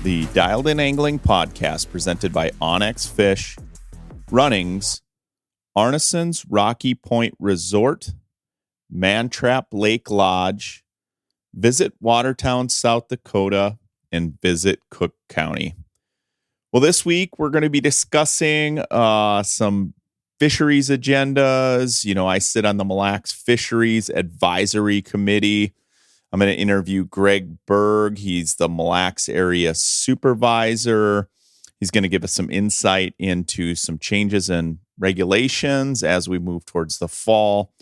The Dialed In Angling podcast presented by Onyx Fish, Runnings, Arneson's Rocky Point Resort, Mantrap Lake Lodge, Visit Watertown, South Dakota, and Visit Cook County. Well, this week we're going to be discussing some fisheries agendas. You know, I sit on the Mille Lacs Fisheries Advisory Committee. I'm going to interview Greg Berg. He's the Mille Lacs area supervisor. He's going to give us some insight into some changes in regulations as we move towards the fall.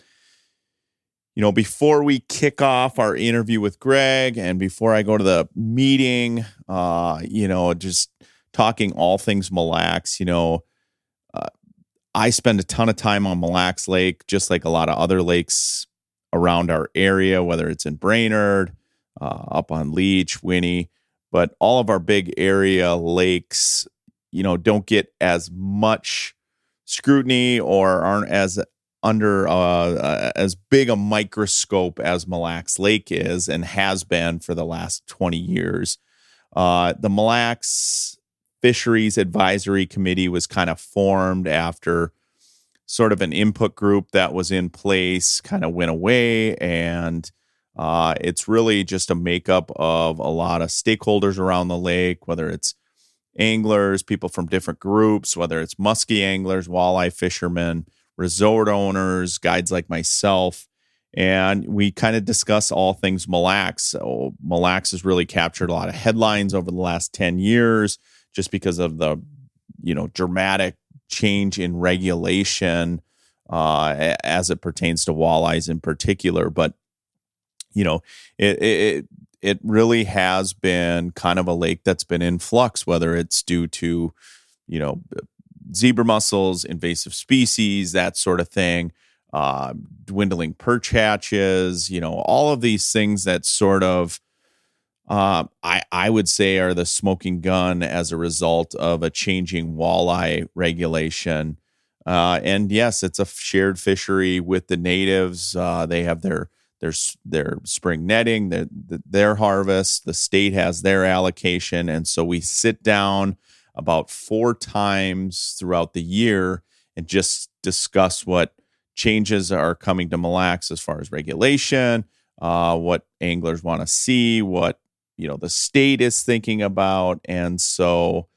You know, before we kick off our interview with Greg and before I go to the meeting, just talking all things Mille Lacs, I spend a ton of time on Mille Lacs Lake, just like a lot of other lakes around our area, whether it's in Brainerd, up on Leech, Winnie, but all of our big area lakes, don't get as much scrutiny or aren't as under as big a microscope as Mille Lacs Lake is and has been for the last 20 years. The Mille Lacs Fisheries Advisory Committee was kind of formed after sort of an input group that was in place kind of went away, and it's really just a makeup of a lot of stakeholders around the lake, whether it's anglers, people from different groups, whether it's muskie anglers, walleye fishermen, resort owners, guides like myself, and we kind of discuss all things Mille Lacs. So Mille Lacs has really captured a lot of headlines over the last 10 years just because of the, dramatic change in regulation as it pertains to walleyes in particular. But, it really has been kind of a lake that's been in flux, whether it's due to, zebra mussels, invasive species, that sort of thing, dwindling perch hatches, all of these things that sort of, I would say are the smoking gun as a result of a changing walleye regulation. And yes, it's a shared fishery with the natives. They have their spring netting, their harvest. The state has their allocation. And so we sit down about 4 times throughout the year and just discuss what changes are coming to Mille Lacs as far as regulation, what anglers want to see, what the state is thinking about. And so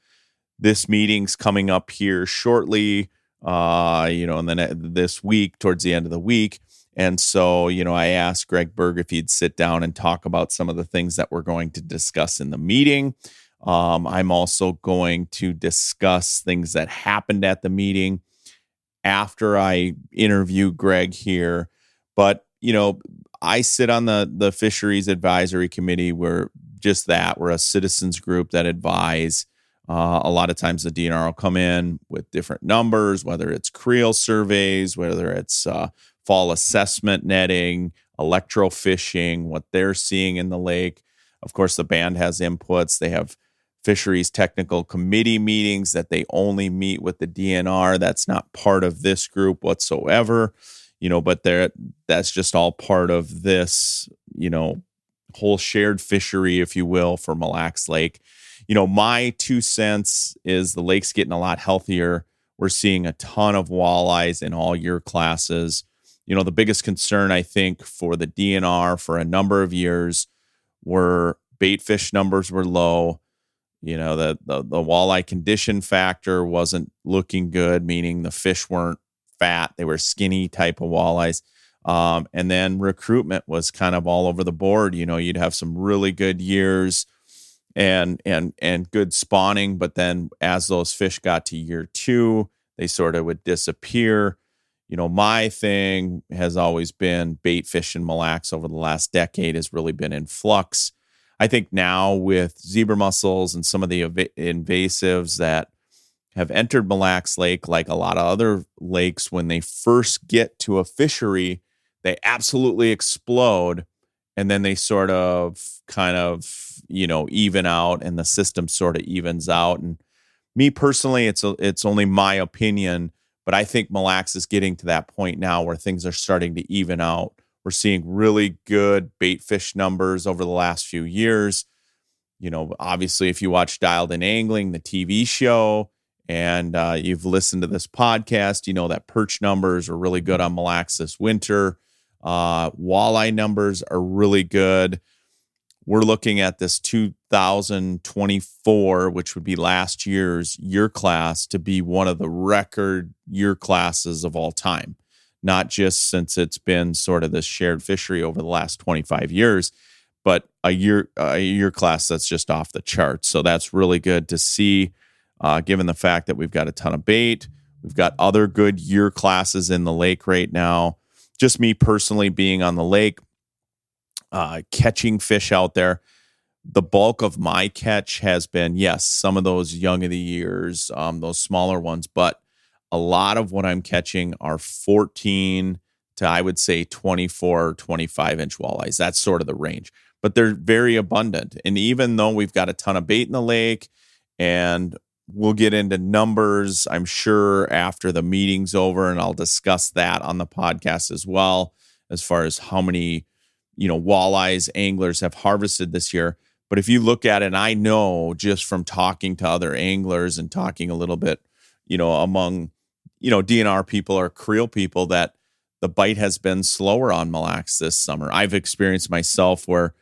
this meeting's coming up here shortly, and then this week, towards the end of the week. And so, I asked Greg Berg if he'd sit down and talk about some of the things that we're going to discuss in the meeting. I'm also going to discuss things that happened at the meeting after I interview Greg here. But, I sit on the Fisheries Advisory Committee. We're a citizens group that advise. A lot of times the DNR will come in with different numbers, whether it's creel surveys, whether it's fall assessment netting, electrofishing, what they're seeing in the lake. Of course, the band has inputs. They have fisheries technical committee meetings that they only meet with the DNR. That's not part of this group whatsoever, but that's just all part of this, whole shared fishery, if you will, for Mille Lacs Lake. My 2 cents is the lake's getting a lot healthier. We're seeing a ton of walleyes in all year classes. The biggest concern, I think, for the DNR for a number of years were bait fish numbers were low. The walleye condition factor wasn't looking good, meaning the fish weren't fat. They were skinny type of walleyes. And then recruitment was kind of all over the board. You'd have some really good years and good spawning, but then as those fish got to year 2, they sort of would disappear. My thing has always been bait fish in Mille Lacs over the last decade has really been in flux. I think now with zebra mussels and some of the invasives that have entered Mille Lacs Lake, like a lot of other lakes, when they first get to a fishery, they absolutely explode. And then they sort of even out and the system sort of evens out. And me personally, it's only my opinion, but I think Mille Lacs is getting to that point now where things are starting to even out. We're seeing really good bait fish numbers over the last few years. Obviously, if you watch Dialed In Angling, the TV show, and you've listened to this podcast, you know that perch numbers are really good on Mille Lacs this winter. Walleye numbers are really good. We're looking at this 2024, which would be last year's year class, to be one of the record year classes of all time. Not just since it's been sort of this shared fishery over the last 25 years, but a year class that's just off the charts. So that's really good to see, given the fact that we've got a ton of bait. We've got other good year classes in the lake right now. Just me personally being on the lake, catching fish out there. The bulk of my catch has been, yes, some of those young of the years, those smaller ones, but a lot of what I'm catching are 14 to, I would say, 24, 25-inch walleyes. That's sort of the range. But they're very abundant. And even though we've got a ton of bait in the lake, and we'll get into numbers, I'm sure, after the meeting's over, and I'll discuss that on the podcast as well, as far as how many, walleyes anglers have harvested this year. But if you look at it, and I know just from talking to other anglers and talking a little bit, among DNR people or creel people, that the bite has been slower on Mille Lacs this summer. I've experienced myself where,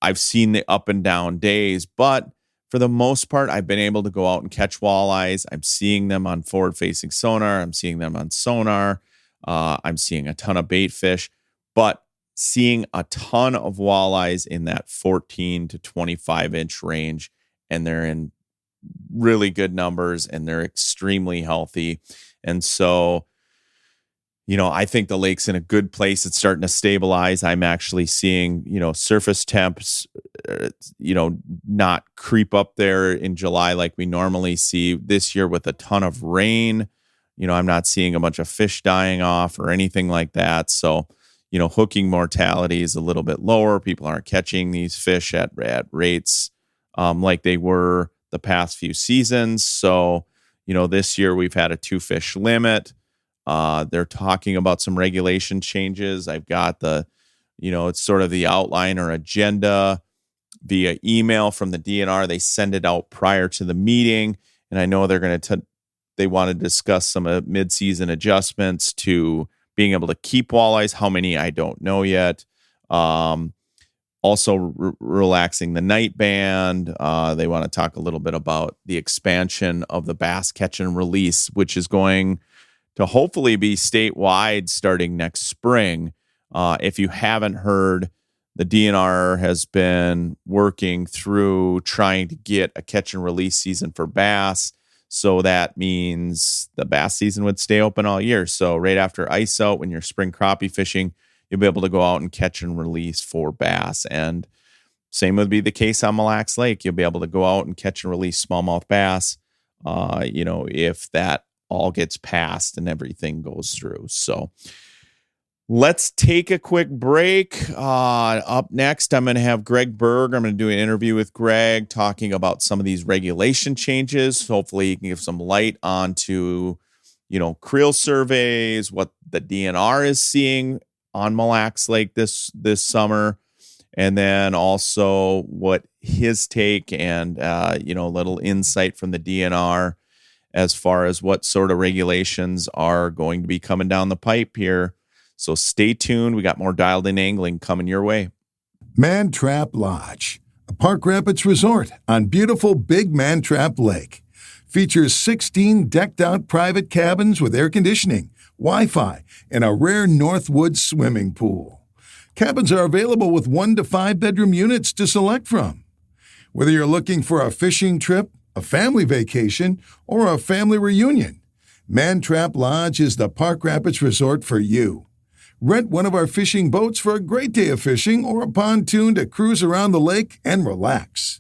I've seen the up and down days, but for the most part, I've been able to go out and catch walleyes. I'm seeing them on forward-facing sonar. I'm seeing them on sonar. I'm seeing a ton of bait fish, but seeing a ton of walleyes in that 14 to 25-inch range, and they're in really good numbers, and they're extremely healthy. And so, I think the lake's in a good place. It's starting to stabilize. I'm actually seeing, surface temps, not creep up there in July like we normally see this year with a ton of rain. I'm not seeing a bunch of fish dying off or anything like that. So, hooking mortality is a little bit lower. People aren't catching these fish at rates like they were the past few seasons. So, this year we've had a 2-fish limit. They're talking about some regulation changes. I've got it's sort of the outline or agenda via email from the DNR. They send it out prior to the meeting, and I know they want to discuss some mid-season adjustments to being able to keep walleyes. How many, I don't know yet. Also relaxing the night band. They want to talk a little bit about the expansion of the bass catch and release, which is going to hopefully be statewide starting next spring. If you haven't heard, the DNR has been working through trying to get a catch and release season for bass. So that means the bass season would stay open all year. So right after ice out, when you're spring crappie fishing, you'll be able to go out and catch and release for bass. And same would be the case on Mille Lacs Lake. You'll be able to go out and catch and release smallmouth bass, if that all gets passed and everything goes through. So let's take a quick break. Up next, I'm going to have Greg Berg. I'm going to do an interview with Greg talking about some of these regulation changes. Hopefully he can give some light onto, creel surveys, what the DNR is seeing on Mille Lacs Lake this summer, and then also what his take and, a little insight from the DNR as far as what sort of regulations are going to be coming down the pipe here. So stay tuned. We got more Dialed In Angling coming your way. Man Trap Lodge, a Park Rapids resort on beautiful Big Man Trap Lake. Features 16 decked-out private cabins with air conditioning, Wi-Fi, and a rare Northwood swimming pool. Cabins are available with 1 to 5 bedroom units to select from. Whether you're looking for a fishing trip, a family vacation, or a family reunion, Man Trap Lodge is the Park Rapids resort for you. Rent one of our fishing boats for a great day of fishing or a pontoon to cruise around the lake and relax.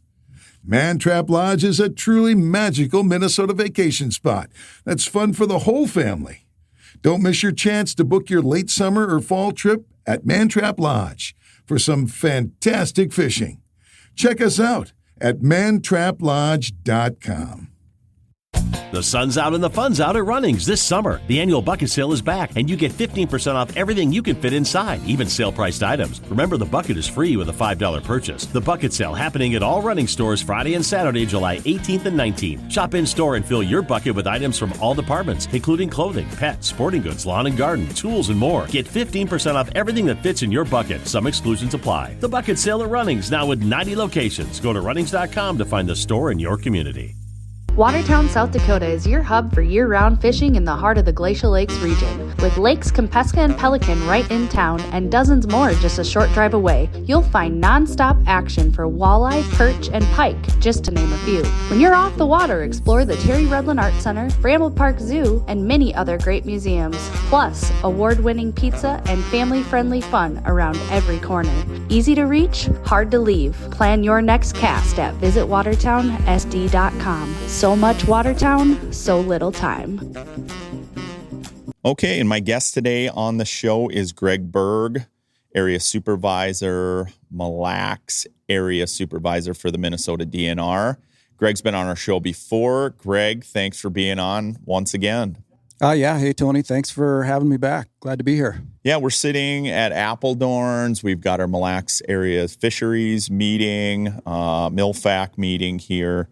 Man Trap Lodge is a truly magical Minnesota vacation spot that's fun for the whole family. Don't miss your chance to book your late summer or fall trip at Man Trap Lodge for some fantastic fishing. Check us out at mantraplodge.com. The sun's out and the fun's out at Runnings this summer. The annual bucket sale is back, and you get 15% off everything you can fit inside, even sale-priced items. Remember, the bucket is free with a $5 purchase. The bucket sale happening at all Runnings stores Friday and Saturday, July 18th and 19th. Shop in-store and fill your bucket with items from all departments, including clothing, pets, sporting goods, lawn and garden, tools, and more. Get 15% off everything that fits in your bucket. Some exclusions apply. The bucket sale at Runnings, now with 90 locations. Go to Runnings.com to find the store in your community. Watertown, South Dakota is your hub for year-round fishing in the heart of the Glacial Lakes region. With Lakes Kempeska and Pelican right in town and dozens more just a short drive away, you'll find non-stop action for walleye, perch, and pike, just to name a few. When you're off the water, explore the Terry Redland Art Center, Bramble Park Zoo, and many other great museums. Plus, award-winning pizza and family-friendly fun around every corner. Easy to reach, hard to leave. Plan your next cast at visitwatertownsd.com. So much Watertown, so little time. Okay, and my guest today on the show is Greg Berg, Area Supervisor, Mille Lacs Area Supervisor for the Minnesota DNR. Greg's been on our show before. Greg, thanks for being on once again. Yeah. Hey, Tony. Thanks for having me back. Glad to be here. Yeah, we're sitting at Appledorn's. We've got our Mille Lacs Area Fisheries meeting, MILFAC meeting here.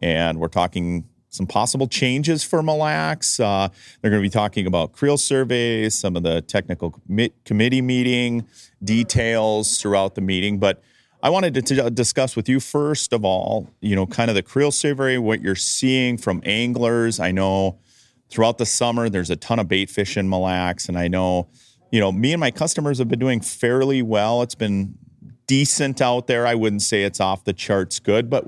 And we're talking some possible changes for Mille Lacs. They're going to be talking about creel surveys, some of the technical committee meeting details throughout the meeting. But I wanted to discuss with you, first of all, kind of the creel survey, what you're seeing from anglers. I know throughout the summer, there's a ton of bait fish in Mille Lacs. And I know, me and my customers have been doing fairly well. It's been decent out there. I wouldn't say it's off the charts good, but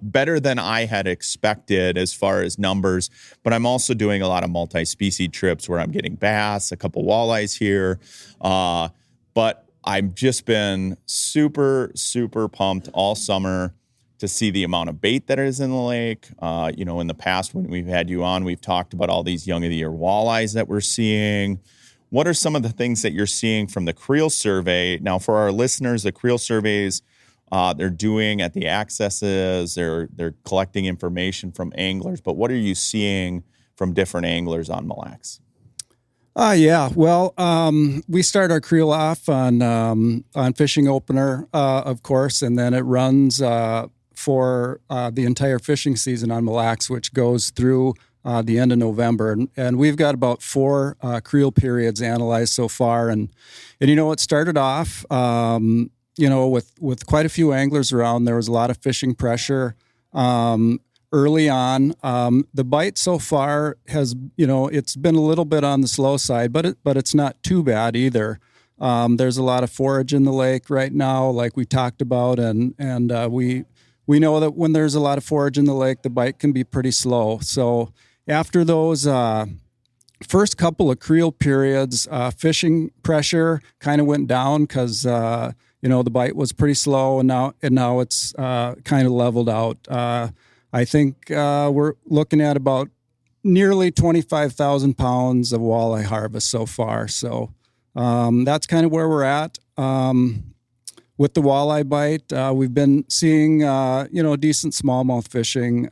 better than I had expected as far as numbers. But I'm also doing a lot of multi-species trips where I'm getting bass, a couple walleyes here. But I've just been super, super pumped all summer to see the amount of bait that is in the lake. In the past when we've had you on, we've talked about all these young of the year walleyes that we're seeing. What are some of the things that you're seeing from the creel survey? Now, for our listeners, the creel surveys they're doing at the accesses, they're collecting information from anglers. But what are you seeing from different anglers on Mille Lacs? Well, we start our creel off on fishing opener, of course, and then it runs for the entire fishing season on Mille Lacs, which goes through the end of November. And we've got about 4 creel periods analyzed so far. And it started off, with quite a few anglers around. There was a lot of fishing pressure early on. The bite so far has, it's been a little bit on the slow side, but it's not too bad either. There's a lot of forage in the lake right now, like we talked about, and we know that when there's a lot of forage in the lake, the bite can be pretty slow. So after those first couple of creel periods, fishing pressure kind of went down because the bite was pretty slow, and now it's kind of leveled out. I think we're looking at about nearly 25,000 pounds of walleye harvest so far. So that's kind of where we're at. With the walleye bite, we've been seeing, decent smallmouth fishing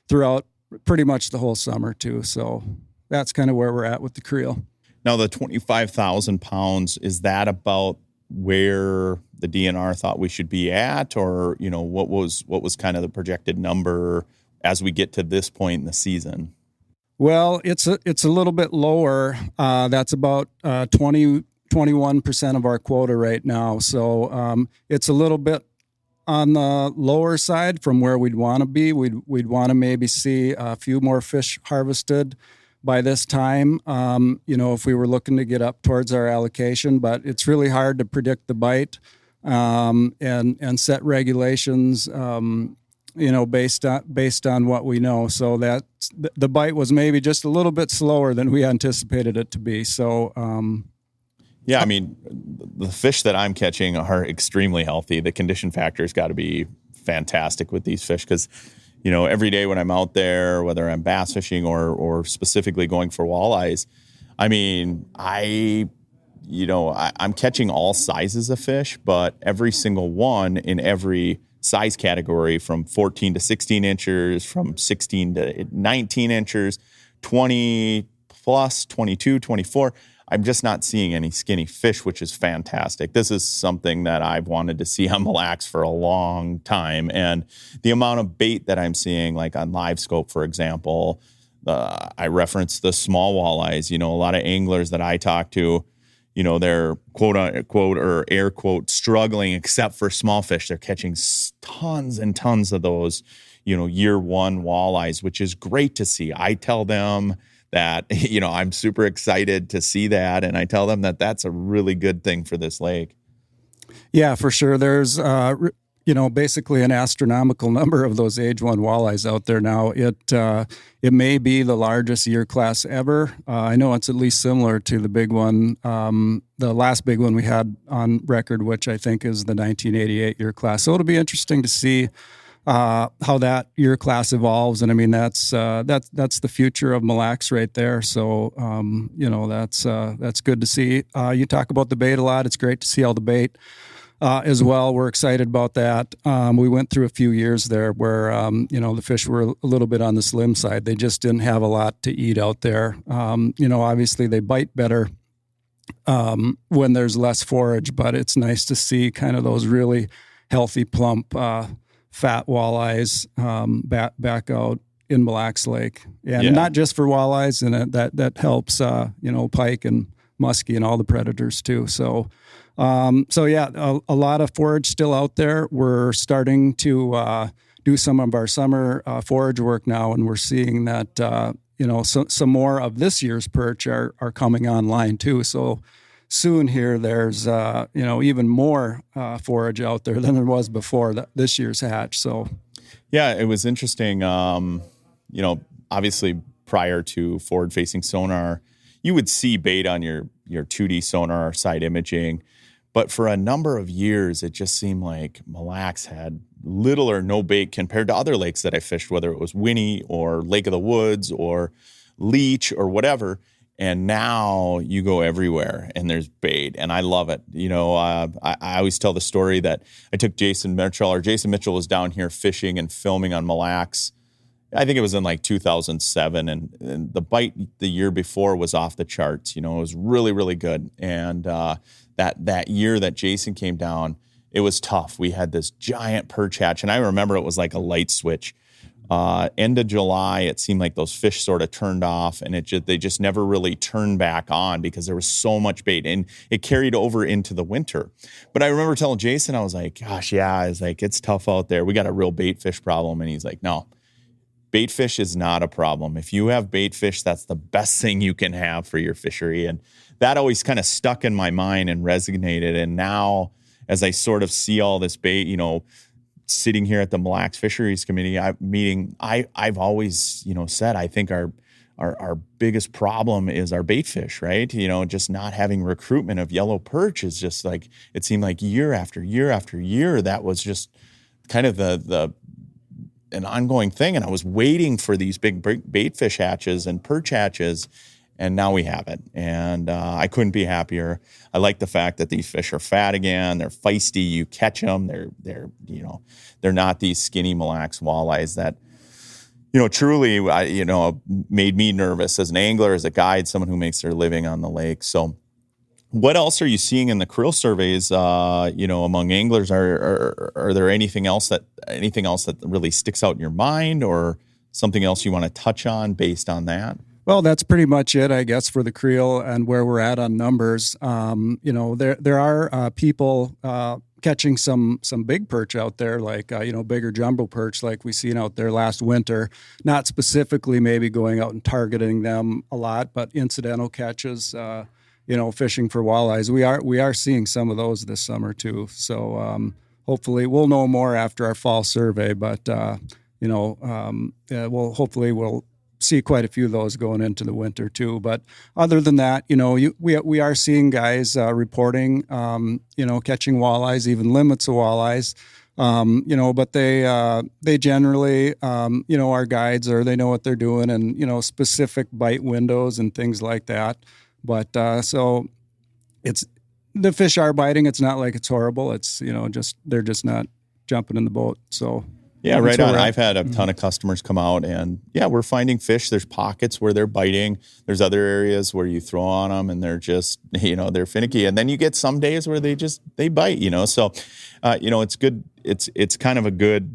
throughout pretty much the whole summer too. So that's kind of where we're at with the creel. Now, the 25,000 pounds, is that about where the DNR thought we should be at? Or, what was kind of the projected number as we get to this point in the season? Well, it's a little bit lower. That's about 21% of our quota right now. So it's a little bit on the lower side from where we'd want to be. We'd want to maybe see a few more fish harvested by this time, if we were looking to get up towards our allocation. But it's really hard to predict the bite and set regulations, based on what we know. So that the bite was maybe just a little bit slower than we anticipated it to be. So yeah, I mean, the fish that I'm catching are extremely healthy. The condition factor's got to be fantastic with these fish because, every day when I'm out there, whether I'm bass fishing or specifically going for walleyes, I mean, I'm catching all sizes of fish, but every single one in every size category from 14 to 16 inches, from 16 to 19 inches, 20 plus, 22, 24. I'm just not seeing any skinny fish, which is fantastic. This is something that I've wanted to see on Mille Lacs for a long time. And the amount of bait that I'm seeing, like on Live Scope, for example, I referenced the small walleyes. A lot of anglers that I talk to, they're quote unquote or air quote struggling, except for small fish. They're catching tons and tons of those, year one walleyes, which is great to see. I tell them that, I'm super excited to see that. And I tell them that that's a really good thing for this lake. Yeah, for sure. There's, basically an astronomical number of those age one walleyes out there now. It may be the largest year class ever. I know it's at least similar to the big one, the last big one we had on record, which I think is the 1988 year class. So it'll be interesting to see how that year class evolves. And I mean, that's the future of Mille Lacs right there. So, that's good to see. You talk about the bait a lot. It's great to see all the bait as well. We're excited about that. We went through a few years there where, the fish were a little bit on the slim side. They just didn't have a lot to eat out there. Obviously they bite better when there's less forage, but it's nice to see kind of those really healthy, plump, fat walleyes back out in Mille Lacs Lake, and not just for walleyes, and that helps pike and muskie and all the predators too. So a lot of forage still out there. We're starting to do some of our summer forage work now, and we're seeing that some more of this year's perch are coming online too. So soon here, there's even more forage out there than there was before this year's hatch. So, yeah, it was interesting. Obviously prior to forward-facing sonar, you would see bait on your 2D sonar or side imaging, but for a number of years, it just seemed like Mille Lacs had little or no bait compared to other lakes that I fished, whether it was Winnie or Lake of the Woods or Leech or whatever. And now you go everywhere and there's bait, and I love it. I always tell the story that I took Jason Mitchell was down here fishing and filming on Mille Lacs. I think it was in like 2007, and the bite the year before was off the charts. It was really, really good. And that year that Jason came down, it was tough. We had this giant perch hatch, and I remember it was like a light switch. End of July, it seemed like those fish sort of turned off, and they just never really turned back on because there was so much bait, and it carried over into the winter. But I remember telling Jason, I was like, gosh, yeah, it's tough out there. We got a real bait fish problem. And he's like, no, bait fish is not a problem. If you have bait fish, that's the best thing you can have for your fishery. And that always kind of stuck in my mind and resonated. And now as I sort of see all this bait, sitting here at the Mille Lacs Fisheries Committee meeting, I've always, said I think our biggest problem is our bait fish, right? Just not having recruitment of yellow perch is just like, it seemed like year after year after year, that was just kind of an ongoing thing. And I was waiting for these big bait fish hatches and perch hatches, and now we have it. And I couldn't be happier. I like the fact that these fish are fat again. They're feisty. You catch them. They're not these skinny Mille Lacs walleyes that, truly, made me nervous as an angler, as a guide, someone who makes their living on the lake. So what else are you seeing in the creel surveys, among anglers? Are there anything else that really sticks out in your mind, or something else you want to touch on based on that? Well, that's pretty much it, I guess, for the creel and where we're at on numbers. There are people catching some big perch out there, like bigger jumbo perch, like we seen out there last winter. Not specifically maybe going out and targeting them a lot, but incidental catches. Fishing for walleyes. We are seeing some of those this summer too. So hopefully we'll know more after our fall survey. But we'll see quite a few of those going into the winter too. But other than that, we are seeing guys reporting, catching walleyes, even limits of walleyes. But they generally, are guides, or they know what they're doing, and specific bite windows and things like that. But so the fish are biting. It's not like it's horrible. It's they're just not jumping in the boat. So yeah, right on. I've had a ton of customers come out, and we're finding fish. There's pockets where they're biting. There's other areas where you throw on them and they're just, they're finicky. And then you get some days where they bite, So, it's good. It's kind of a good,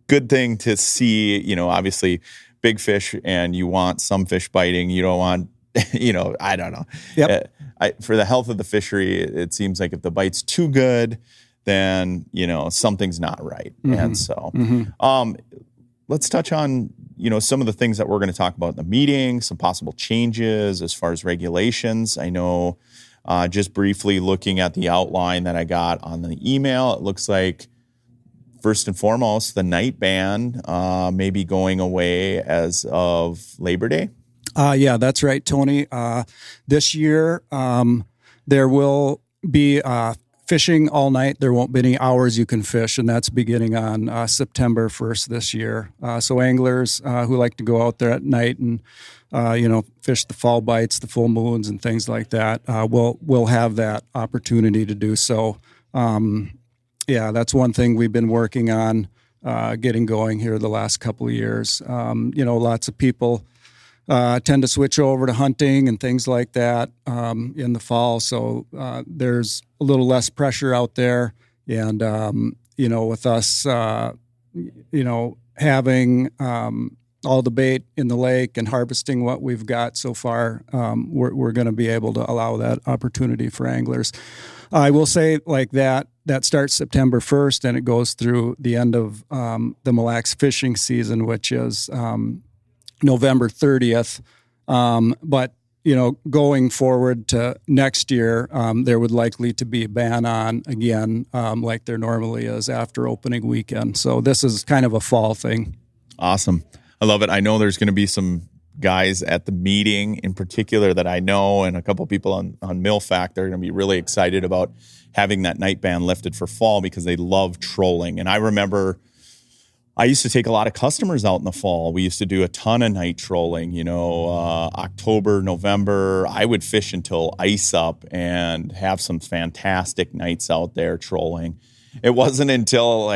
good thing to see, obviously big fish, and you want some fish biting. You don't want, I don't know. Yep. For the health of the fishery, it seems like if the bite's too good, then, something's not right. And so let's touch on, some of the things that we're going to talk about in the meeting, some possible changes as far as regulations. I know just briefly looking at the outline that I got on the email, it looks like first and foremost, the night ban may be going away as of Labor Day. Yeah, that's right, Tony. This year, there will be fishing all night. There won't be any hours you can fish, and that's beginning on September 1st this year. So anglers who like to go out there at night and, fish the fall bites, the full moons, and things like that, will have that opportunity to do so. That's one thing we've been working on getting going here the last couple of years. Lots of people tend to switch over to hunting and things like that in the fall. So there's a little less pressure out there. And, with us, having all the bait in the lake and harvesting what we've got so far, we're going to be able to allow that opportunity for anglers. I will say like that starts September 1st and it goes through the end of the Mille Lacs fishing season, which is November 30th. But, going forward to next year, there would likely to be a ban on again, like there normally is after opening weekend. So this is kind of a fall thing. Awesome. I love it. I know there's going to be some guys at the meeting in particular that I know, and a couple of people on MillFact, they're going to be really excited about having that night ban lifted for fall because they love trolling. And I remember I used to take a lot of customers out in the fall. We used to do a ton of night trolling, October, November. I would fish until ice up and have some fantastic nights out there trolling. It wasn't until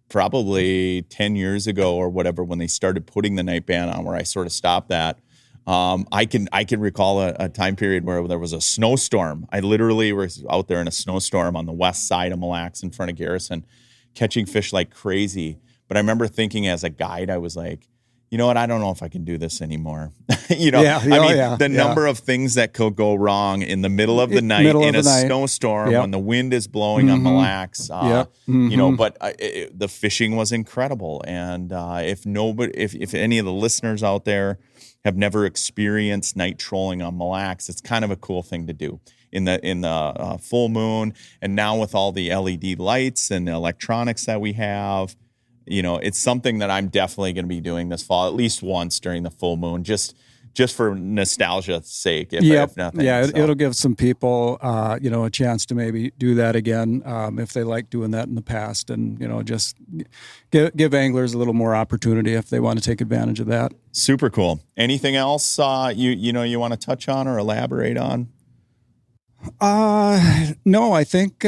probably 10 years ago or whatever when they started putting the night ban on where I sort of stopped that. I can recall a time period where there was a snowstorm. I literally was out there in a snowstorm on the west side of Mille Lacs in front of Garrison, catching fish like crazy. But I remember thinking as a guide, I was like, you know what? I don't know if I can do this anymore. The number of things that could go wrong in the middle of the night in a snowstorm when the wind is blowing on Mille Lacs. But the fishing was incredible. And if any of the listeners out there have never experienced night trolling on Mille Lacs, it's kind of a cool thing to do in the full moon. And now with all the LED lights and the electronics that we have, it's something that I'm definitely going to be doing this fall, at least once during the full moon, just for nostalgia's sake, if nothing. Yeah, it'll give some people, a chance to maybe do that again if they like doing that in the past, and just give anglers a little more opportunity if they want to take advantage of that. Super cool. Anything else you want to touch on or elaborate on? No, I think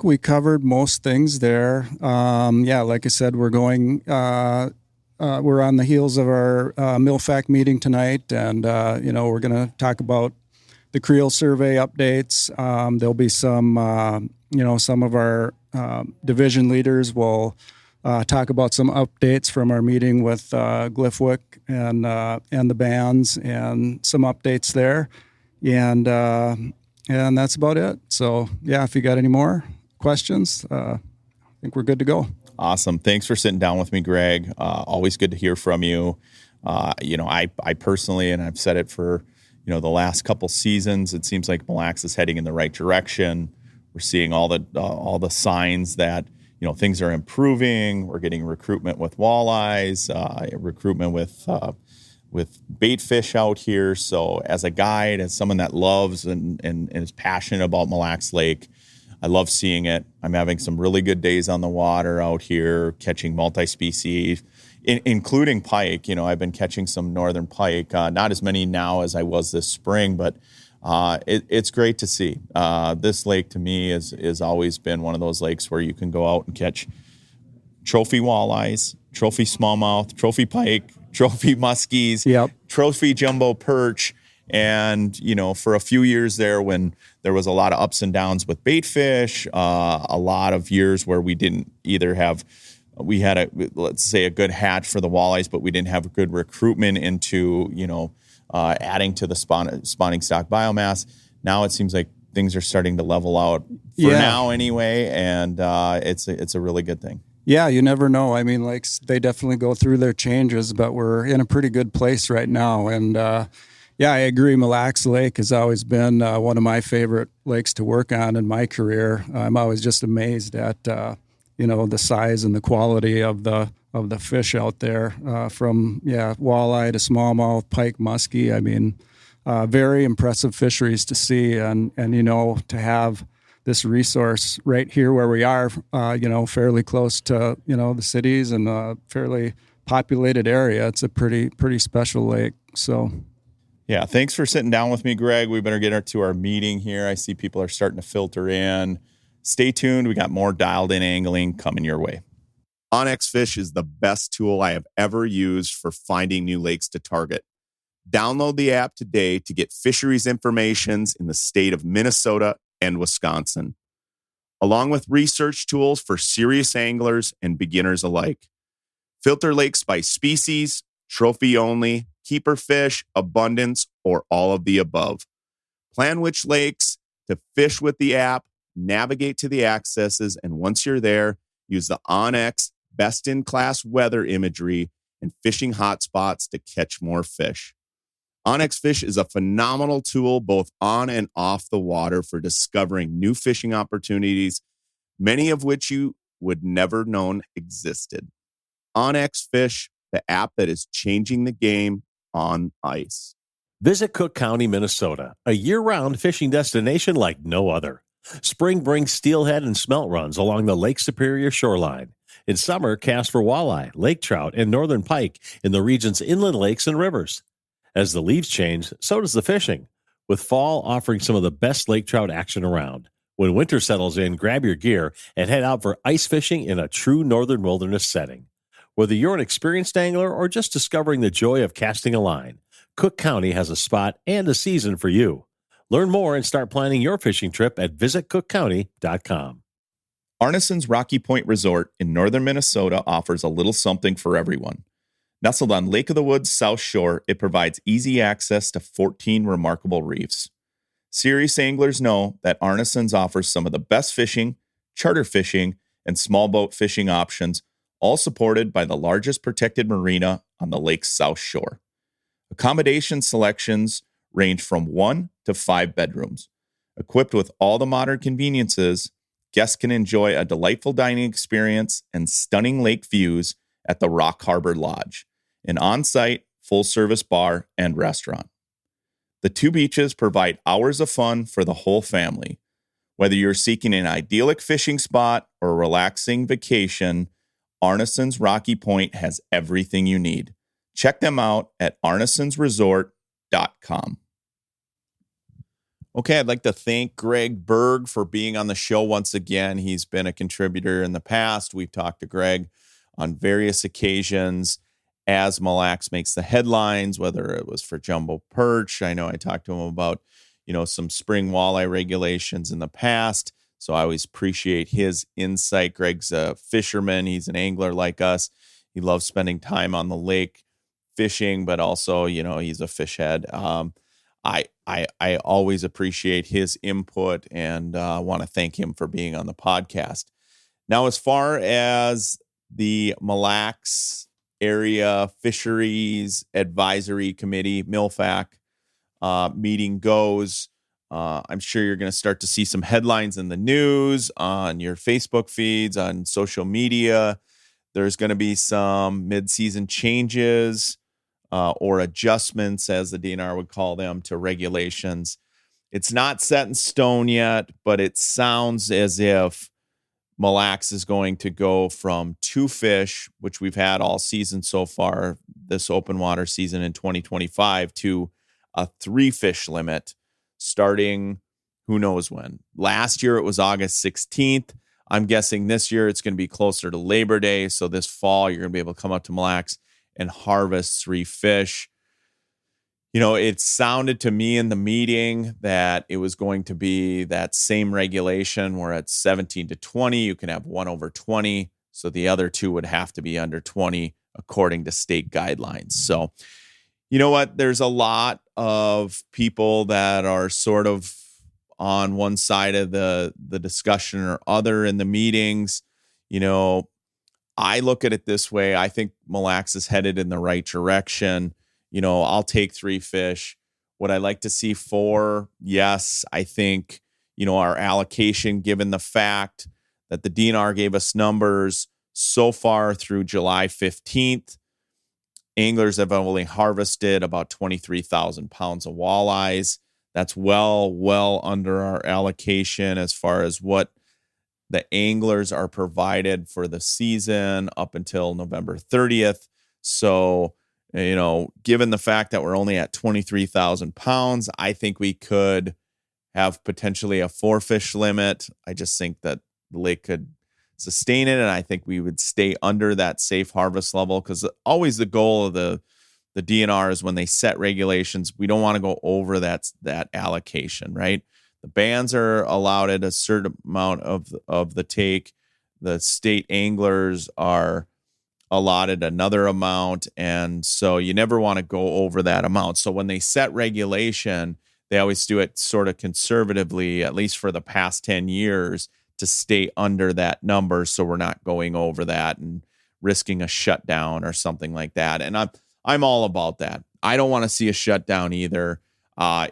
we covered most things there. Like I said, we're going. We're on the heels of our MillFact meeting tonight, and we're going to talk about the creel survey updates. There'll be some of our division leaders will talk about some updates from our meeting with Glyphwick and the bands, and some updates there, and that's about it. So if you got any more questions, I think we're good to go. Awesome. Thanks for sitting down with me, Greg. Always good to hear from you. I personally, and I've said it for, the last couple seasons, it seems like Mille Lacs is heading in the right direction. We're seeing all the signs that, things are improving. We're getting recruitment with walleyes, recruitment with bait fish out here. So as a guide, as someone that loves and is passionate about Mille Lacs Lake, I love seeing it. I'm having some really good days on the water out here, catching multi-species, including pike. I've been catching some northern pike, not as many now as I was this spring, but It's great to see. This lake to me is always been one of those lakes where you can go out and catch trophy walleyes, trophy smallmouth, trophy pike, trophy muskies, Yep. trophy jumbo perch. And, for a few years there when there was a lot of ups and downs with bait fish, a lot of years where we didn't either have, we had let's say a good hatch for the walleyes, but we didn't have a good recruitment into, adding to the spawning stock biomass. Now it seems like things are starting to level out for now anyway. And it's a really good thing. Yeah, you never know. I mean, lakes, they definitely go through their changes, but we're in a pretty good place right now. And I agree. Mille Lacs Lake has always been one of my favorite lakes to work on in my career. I'm always just amazed at, the size and the quality of the fish out there, from walleye to smallmouth, pike, muskie. I mean, very impressive fisheries to see, and to have this resource right here where we are, fairly close to the cities and a fairly populated area. It's a pretty special lake. So. Yeah, thanks for sitting down with me, Greg. We better get to our meeting here. I see people are starting to filter in. Stay tuned. We got more dialed in angling coming your way. onX Fish is the best tool I have ever used for finding new lakes to target. Download the app today to get fisheries information in the state of Minnesota and Wisconsin, along with research tools for serious anglers and beginners alike. Filter lakes by species, trophy only, keeper fish, abundance, or all of the above. Plan which lakes to fish with the app, navigate to the accesses, and once you're there, use the onX best-in-class weather imagery and fishing hotspots to catch more fish. onX Fish is a phenomenal tool both on and off the water for discovering new fishing opportunities, many of which you would never known existed. onX Fish, the app that is changing the game on ice. Visit Cook County, Minnesota, a year-round fishing destination like no other. Spring brings steelhead and smelt runs along the Lake Superior shoreline. In summer, cast for walleye, lake trout, and northern pike in the region's inland lakes and rivers. As the leaves change, so does the fishing, with fall offering some of the best lake trout action around. When winter settles in, grab your gear and head out for ice fishing in a true northern wilderness setting. Whether you're an experienced angler or just discovering the joy of casting a line, Cook County has a spot and a season for you. Learn more and start planning your fishing trip at visitcookcounty.com. Arneson's Rocky Point Resort in northern Minnesota offers a little something for everyone. Nestled on Lake of the Woods' South Shore, it provides easy access to 14 remarkable reefs. Serious anglers know that Arneson's offers some of the best fishing, charter fishing, and small boat fishing options, all supported by the largest protected marina on the lake's South Shore. Accommodation selections range from 1 to 5 bedrooms. Equipped with all the modern conveniences, guests can enjoy a delightful dining experience and stunning lake views at the Rock Harbor Lodge, an on-site, full-service bar and restaurant. The two beaches provide hours of fun for the whole family. Whether you're seeking an idyllic fishing spot or a relaxing vacation, Arneson's Rocky Point has everything you need. Check them out at arnesonsresort.com. Okay, I'd like to thank Greg Berg for being on the show once again. He's been a contributor in the past. We've talked to Greg on various occasions as Mille Lacs makes the headlines, whether it was for jumbo perch. I know I talked to him about, some spring walleye regulations in the past. So I always appreciate his insight. Greg's a fisherman. He's an angler like us. He loves spending time on the lake fishing, but also, he's a fish head. I always appreciate his input and want to thank him for being on the podcast. Now, as far as the Mille Lacs Area Fisheries Advisory Committee, MILFAC, meeting goes, I'm sure you're going to start to see some headlines in the news, on your Facebook feeds, on social media. There's going to be some mid-season changes or adjustments, as the DNR would call them, to regulations. It's not set in stone yet, but it sounds as if Mille Lacs is going to go from 2 fish, which we've had all season so far, this open water season in 2025, to a 3 fish limit. starting who knows when. Last year it was August 16th. I'm guessing this year it's going to be closer to Labor Day. So this fall, you're going to be able to come up to Mille Lacs and harvest 3 fish. It sounded to me in the meeting that it was going to be that same regulation where at 17 to 20, you can have 1 over 20. So the other 2 would have to be under 20 according to state guidelines. So, you know what? There's a lot of people that are sort of on one side of the discussion or other in the meetings. I look at it this way. I think Mille Lacs is headed in the right direction. I'll take 3 fish. Would I like to see 4? Yes. I think, our allocation, given the fact that the DNR gave us numbers so far through July 15th, anglers have only harvested about 23,000 pounds of walleyes. That's well under our allocation as far as what the anglers are provided for the season up until November 30th. So, given the fact that we're only at 23,000 pounds, I think we could have potentially a 4 fish limit. I just think that the lake could sustain it, and I think we would stay under that safe harvest level, because always the goal of the DNR is when they set regulations, we don't want to go over that allocation, right? The bands are allowed at a certain amount of the take. The state anglers are allotted another amount, and so you never want to go over that amount. So when they set regulation, they always do it sort of conservatively, at least for the past 10 years, to stay under that number, so we're not going over that and risking a shutdown or something like that. And I'm all about that. I don't want to see a shutdown either.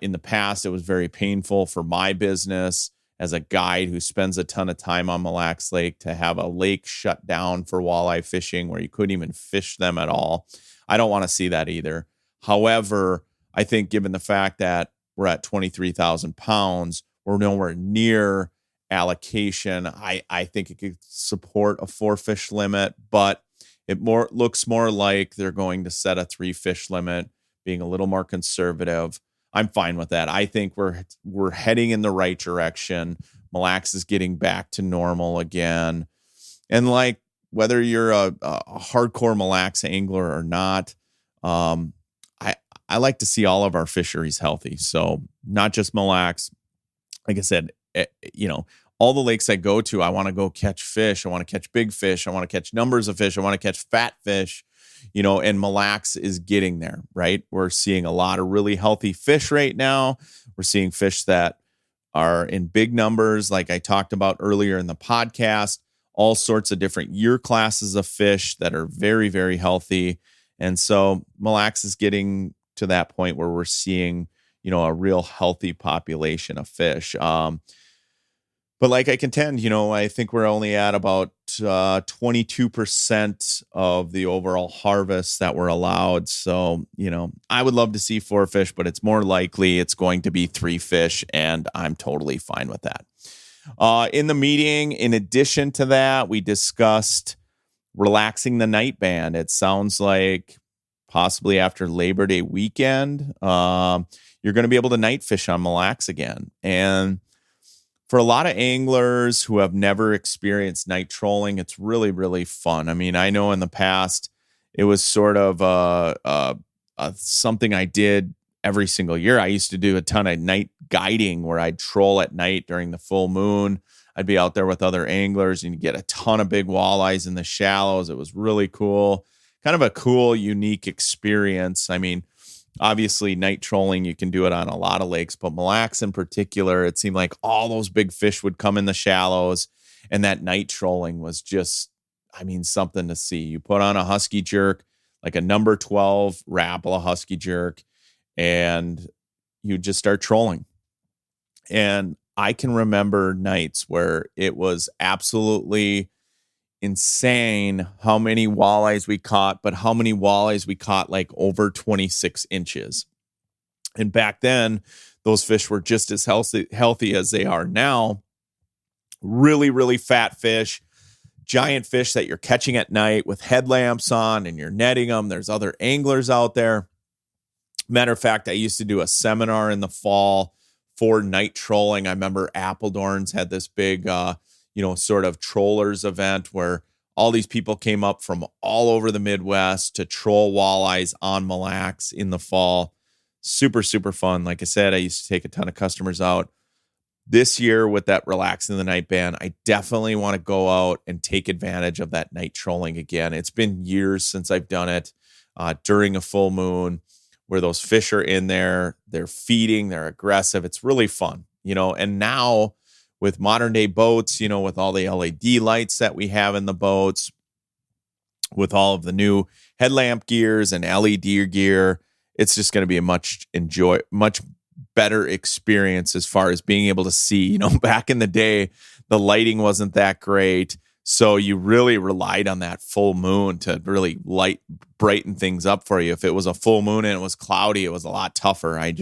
In the past, it was very painful for my business as a guide who spends a ton of time on Mille Lacs Lake to have a lake shut down for walleye fishing where you couldn't even fish them at all. I don't want to see that either. However, I think given the fact that we're at 23,000 pounds, we're nowhere near allocation. I think it could support a 4 fish limit, but it looks more like they're going to set a 3 fish limit, being a little more conservative. I'm fine with that. I think we're heading in the right direction. Mille Lacs is getting back to normal again. And like, whether you're a hardcore Mille Lacs angler or not, I like to see all of our fisheries healthy. So not just Mille Lacs. Like I said, all the lakes I go to, I want to go catch fish. I want to catch big fish. I want to catch numbers of fish. I want to catch fat fish. And Mille Lacs is getting there, right? We're seeing a lot of really healthy fish right now. We're seeing fish that are in big numbers, like I talked about earlier in the podcast, all sorts of different year classes of fish that are very, very healthy. And so Mille Lacs is getting to that point where we're seeing, a real healthy population of fish. But like I contend, I think we're only at about 22% of the overall harvest that we're allowed. So, I would love to see 4 fish, but it's more likely it's going to be 3 fish, and I'm totally fine with that. In the meeting, in addition to that, we discussed relaxing the night ban. It sounds like possibly after Labor Day weekend, you're going to be able to night fish on Mille Lacs again. And for a lot of anglers who have never experienced night trolling, it's really, really fun. I mean, I know in the past it was sort of something I did every single year. I used to do a ton of night guiding where I'd troll at night during the full moon. I'd be out there with other anglers and you get a ton of big walleyes in the shallows. It was really cool. Kind of a cool, unique experience. I mean, obviously, night trolling, you can do it on a lot of lakes, but Mille Lacs in particular, it seemed like all those big fish would come in the shallows, and that night trolling was just, something to see. You put on a husky jerk, like a number 12 Rapala husky jerk, and you just start trolling. And I can remember nights where it was absolutely insane how many walleyes we caught, but how many walleyes we caught like over 26 inches. And back then, those fish were just as healthy as they are now. Really, really fat fish, giant fish that you're catching at night with headlamps on and you're netting them. There's other anglers out there. Matter of fact, I used to do a seminar in the fall for night trolling. I remember Appledorn's had this big, sort of trollers event where all these people came up from all over the Midwest to troll walleyes on Mille Lacs in the fall. Super, super fun. Like I said, I used to take a ton of customers out. This year with that relaxing the night ban, I definitely want to go out and take advantage of that night trolling again. It's been years since I've done it during a full moon where those fish are in there, they're feeding, they're aggressive. It's really fun, and now with modern day boats, with all the LED lights that we have in the boats, with all of the new headlamp gears and LED gear, it's just going to be a much better experience as far as being able to see. Back in the day, the lighting wasn't that great. So you really relied on that full moon to really brighten things up for you. If it was a full moon and it was cloudy, it was a lot tougher. I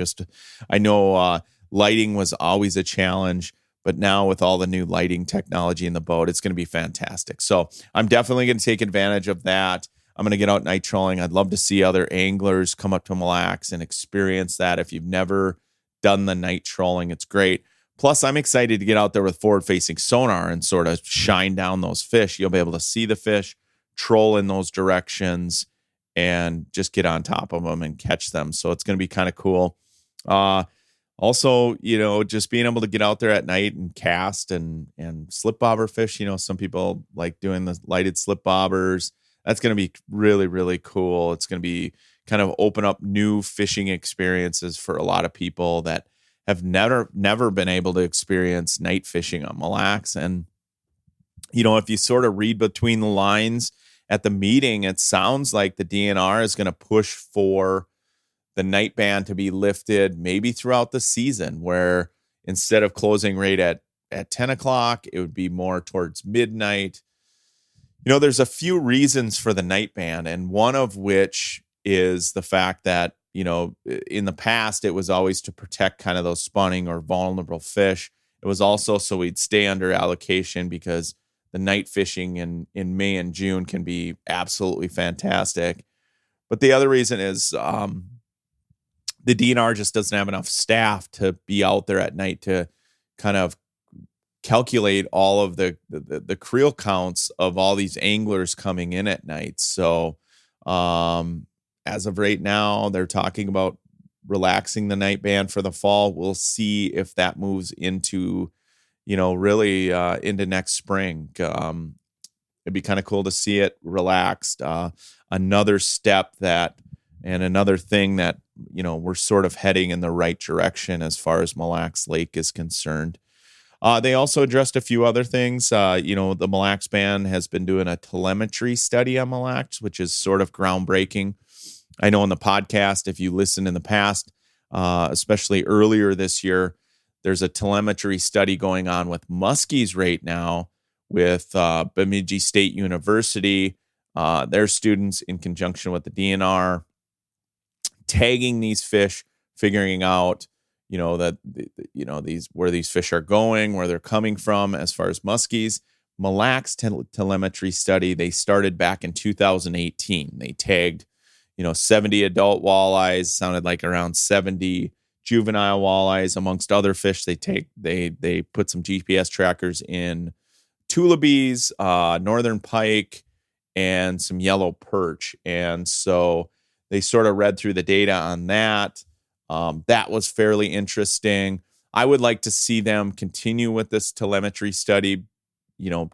know lighting was always a challenge, but now with all the new lighting technology in the boat, it's going to be fantastic. So I'm definitely going to take advantage of that. I'm going to get out night trolling. I'd love to see other anglers come up to Mille Lacs and experience that. If you've never done the night trolling, it's great. Plus, I'm excited to get out there with forward-facing sonar and sort of shine down those fish. You'll be able to see the fish, troll in those directions, and just get on top of them and catch them. So it's going to be kind of cool. Also, just being able to get out there at night and cast and slip bobber fish. Some people like doing the lighted slip bobbers. That's going to be really, really cool. It's going to be kind of open up new fishing experiences for a lot of people that have never been able to experience night fishing on Mille Lacs. And, if you sort of read between the lines at the meeting, it sounds like the DNR is going to push for the night ban to be lifted maybe throughout the season, where instead of closing right at 10 o'clock, it would be more towards midnight. There's a few reasons for the night ban, and one of which is the fact that, in the past, it was always to protect kind of those spawning or vulnerable fish. It was also so we'd stay under allocation, because the night fishing in May and June can be absolutely fantastic. But the other reason is the DNR just doesn't have enough staff to be out there at night to kind of calculate all of the creel counts of all these anglers coming in at night. So as of right now, they're talking about relaxing the night ban for the fall. We'll see if that moves into, really into next spring. It'd be kind of cool to see it relaxed. Another step and another thing that, we're sort of heading in the right direction as far as Mille Lacs Lake is concerned. They also addressed a few other things. The Mille Lacs band has been doing a telemetry study on Mille Lacs, which is sort of groundbreaking. I know on the podcast, if you listen in the past, especially earlier this year, there's a telemetry study going on with muskies right now with Bemidji State University, their students in conjunction with the DNR, tagging these fish, figuring out, these where these fish are going, where they're coming from as far as muskies. Mille Lacs telemetry study, they started back in 2018. They tagged 70 adult walleyes, sounded like around 70 juvenile walleyes, amongst other fish. They put some GPS trackers in tullabies, northern pike, and some yellow perch. And so they sort of read through the data on that. That was fairly interesting. I would like to see them continue with this telemetry study,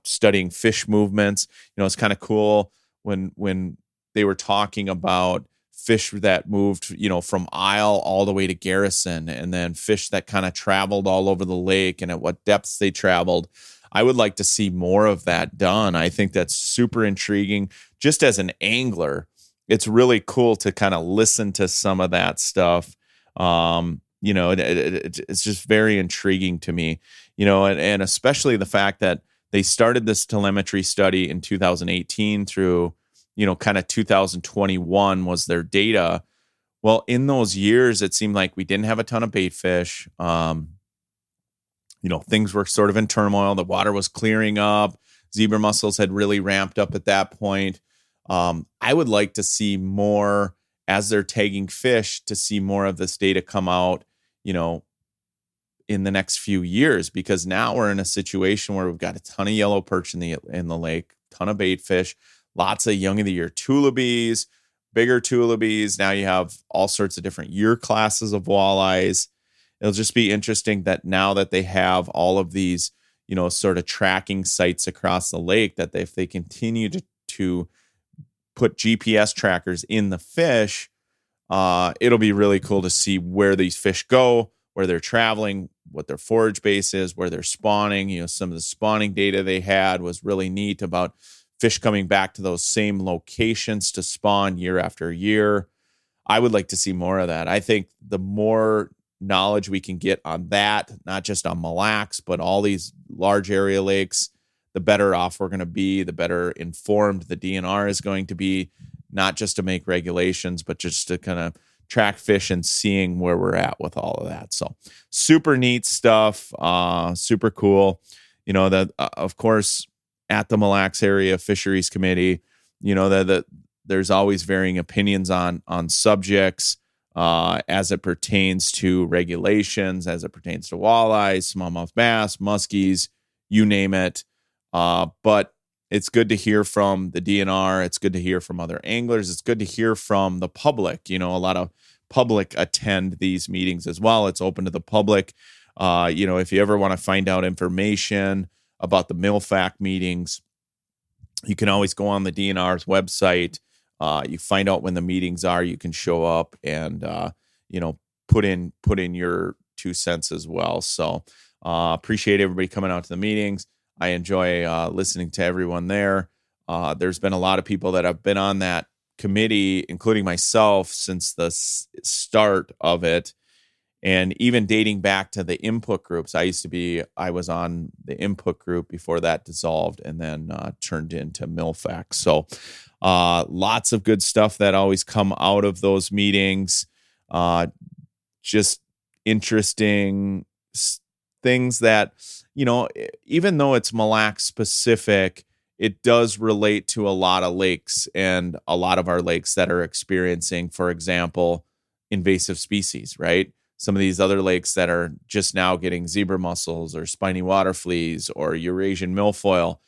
studying fish movements. It's kind of cool when they were talking about fish that moved, from Isle all the way to Garrison, and then fish that kind of traveled all over the lake and at what depths they traveled. I would like to see more of that done. I think that's super intriguing. Just as an angler, it's really cool to kind of listen to some of that stuff. It's just very intriguing to me, and especially the fact that they started this telemetry study in 2018 through, kind of 2021 was their data. Well, in those years, it seemed like we didn't have a ton of bait fish. Things were sort of in turmoil. The water was clearing up. Zebra mussels had really ramped up at that point. I would like to see more, as they're tagging fish, to see more of this data come out, in the next few years, because now we're in a situation where we've got a ton of yellow perch in the lake, ton of bait fish, lots of young of the year tulibies, bigger tulibies. Now you have all sorts of different year classes of walleyes. It'll just be interesting that now that they have all of these, sort of tracking sites across the lake, that if they continue to put GPS trackers in the fish, it'll be really cool to see where these fish go, where they're traveling, what their forage base is, where they're spawning. Some of the spawning data they had was really neat about fish coming back to those same locations to spawn year after year. I would like to see more of that. I think the more knowledge we can get on that, not just on Mille Lacs, but all these large area lakes, the better off we're going to be, the better informed the DNR is going to be, not just to make regulations, but just to kind of track fish and seeing where we're at with all of that. So super neat stuff, super cool. That of course at the Mille Lacs Area Fisheries Committee, that there's always varying opinions on subjects as it pertains to regulations, as it pertains to walleyes, smallmouth bass, muskies, you name it. But it's good to hear from the DNR. It's good to hear from other anglers. It's good to hear from the public. A lot of public attend these meetings as well. It's open to the public. If you ever want to find out information about the MILFAC meetings, you can always go on the DNR's website. You find out when the meetings are. You can show up and put in your 2 cents as well. So appreciate everybody coming out to the meetings. I enjoy listening to everyone there. There's been a lot of people that have been on that committee, including myself, since the start of it. And even dating back to the input groups, I was on the input group before that dissolved and then turned into MILFAC. So lots of good stuff that always come out of those meetings. Just interesting things that, even though it's Mille Lacs specific, it does relate to a lot of lakes and a lot of our lakes that are experiencing, for example, invasive species, right? Some of these other lakes that are just now getting zebra mussels or spiny water fleas or Eurasian milfoil.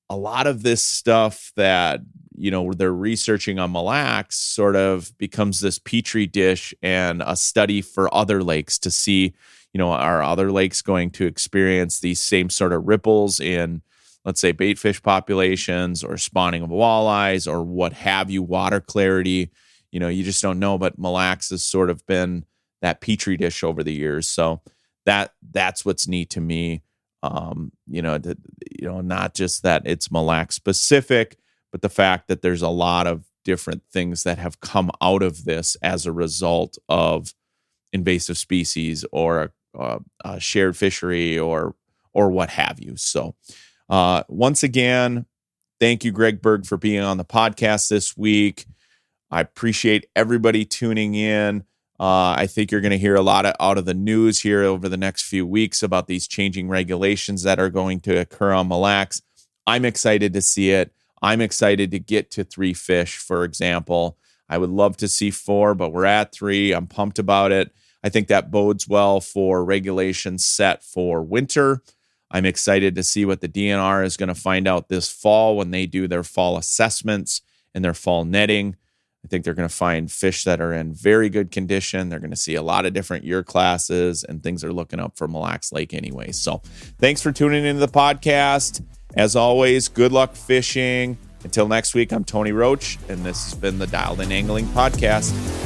A lot of this stuff that, they're researching on Mille Lacs sort of becomes this petri dish and a study for other lakes to see, are other lakes going to experience these same sort of ripples in, let's say, bait fish populations or spawning of walleyes or what have you, water clarity. You just don't know, but Mille Lacs has sort of been that petri dish over the years. So that's what's neat to me. Not just that it's Mille Lacs specific, but the fact that there's a lot of different things that have come out of this as a result of invasive species or a shared fishery or what have you. So once again, thank you, Greg Berg, for being on the podcast this week. I appreciate everybody tuning in. I think you're going to hear a lot out of the news here over the next few weeks about these changing regulations that are going to occur on Mille Lacs. I'm excited to see it. I'm excited to get to 3 fish, for example. I would love to see 4, but we're at 3. I'm pumped about it. I think that bodes well for regulations set for winter. I'm excited to see what the DNR is going to find out this fall when they do their fall assessments and their fall netting. I think they're going to find fish that are in very good condition. They're going to see a lot of different year classes, and things are looking up for Mille Lacs Lake anyway. So thanks for tuning into the podcast. As always, good luck fishing. Until next week, I'm Tony Roach, and this has been the Dialed In Angling Podcast.